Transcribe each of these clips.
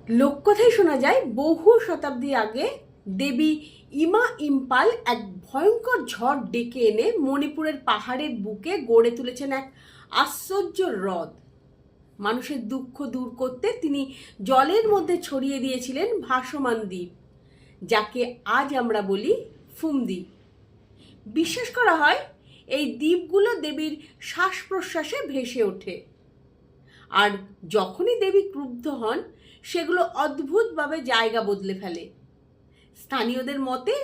লোককথায় শোনা যায় বহু শতাব্দী আগে দেবী ইমা ইম্পাল এক ভয়ঙ্কর ঝড় ডেকে এনে মণিপুরের পাহাড়ের বুকে গড়ে তুলেছেন এক আশ্চর্য হ্রদ। মানুষের দুঃখ দূর করতে তিনি জলের মধ্যে ছড়িয়ে দিয়েছিলেন ভাসমান দ্বীপ, যাকে আজ আমরা বলি ফুমদ্বীপ। বিশ্বাস করা হয় এই দ্বীপগুলো দেবীর শ্বাস প্রশ্বাসে ভেসে ওঠে, আর যখনই দেবী ক্রুদ্ধ হন সেগুলো অদ্ভুতভাবে জায়গা বদলে ফেলে। স্থানীয়দের মতে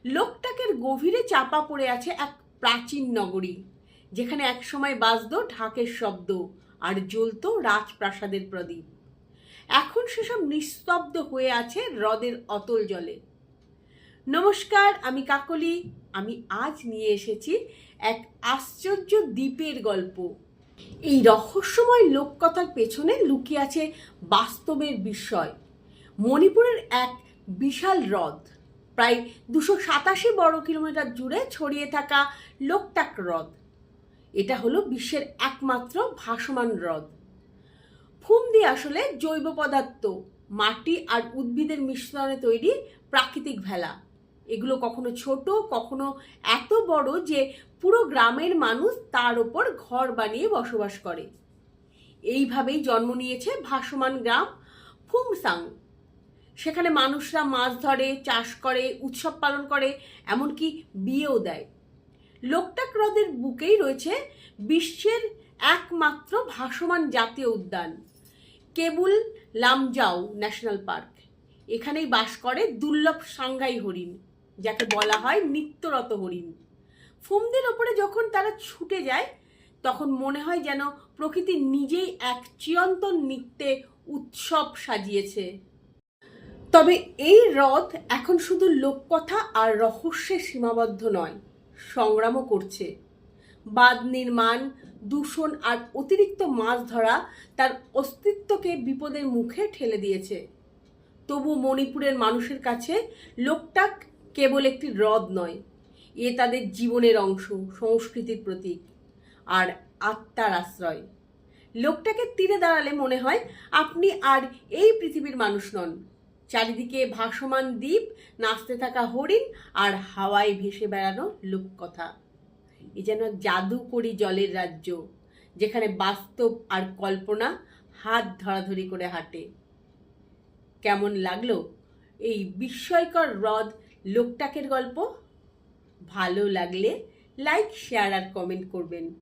লোকটাকের গভীরে চাপা পড়ে আছে এক প্রাচীন নগরী, যেখানে একসময় বাজতো ঢাকের শব্দ আর জ্বলতো রাজপ্রাসাদের প্রদীপ। এখন সেসব নিস্তব্ধ হয়ে আছে হ্রদের অতল জলে। নমস্কার, আমি কাকলি। আমি আজ নিয়ে এসেছি এক আশ্চর্য দ্বীপের গল্প। এই রহস্যময় লোককথার পেছনে লুকিয়ে আছে বাস্তবের বিস্ময়। মণিপুরের এক বিশাল হ্রদ, প্রায় 287 বর্গ কিলোমিটার জুড়ে ছড়িয়ে থাকা লোকটাক হ্রদ। এটা হলো বিশ্বের একমাত্র ভাসমান হ্রদ। ফুমদি আসলে জৈব পদার্থ, মাটি আর উদ্ভিদের মিশ্রণে তৈরি প্রাকৃতিক ভেলা। এগুলো কখনো ছোট, কখনো এত বড় যে পুরো গ্রামের মানুষ তার ওপর ঘর বানিয়ে বসবাস করে। এইভাবেই জন্ম নিয়েছে ভাসমান গ্রাম ফুমসাং। সেখানে মানুষরা মাছ ধরে, চাষ করে, উৎসব পালন করে, এমনকি বিয়েও দেয়। লোকটাক হ্রদের বুকেই রয়েছে বিশ্বের একমাত্র ভাসমান জাতীয় উদ্যান, কেবুল লামজাও ন্যাশনাল পার্ক। এখানেই বাস করে দুর্লভ সাংঘাই হরিণ, যাকে বলা হয় নিত্যরত হরিণ। ফুমদির ওপরে যখন তারা ছুটে যায় তখন মনে হয় যেন প্রকৃতি নিজেই এক চিরন্তন নৃত্যে উৎসব সাজিয়েছে। তবে এই হ্রদ এখন শুধু লোককথা আর রহস্যে সীমাবদ্ধ নয়, সংগ্রামও করছে। বাঁধ নির্মাণ, দূষণ আর অতিরিক্ত মাছ ধরা তার অস্তিত্বকে বিপদের মুখে ঠেলে দিয়েছে। তবু মণিপুরের মানুষের কাছে লোকটাক কেবল একটি হ্রদ নয়, এ তাদের জীবনের অংশ, সংস্কৃতির প্রতীক আর আত্মার আশ্রয়। লোকটাকে তীরে দাঁড়ালে মনে হয় আপনি আর এই পৃথিবীর মানুষ নন। চারিদিকে ভাসমান দ্বীপ, নাচতে থাকা হরিণ আর হাওয়ায় ভেসে বেড়ানো লোককথা। এ যেন জাদুকরি জলের রাজ্য, যেখানে বাস্তব আর কল্পনা হাত ধরাধরি করে হাঁটে। কেমন লাগলো এই বিস্ময়কর হ্রদ লোকটাকের গল্প? ভালো লাগলে লাইক, শেয়ার আর কমেন্ট করবেন।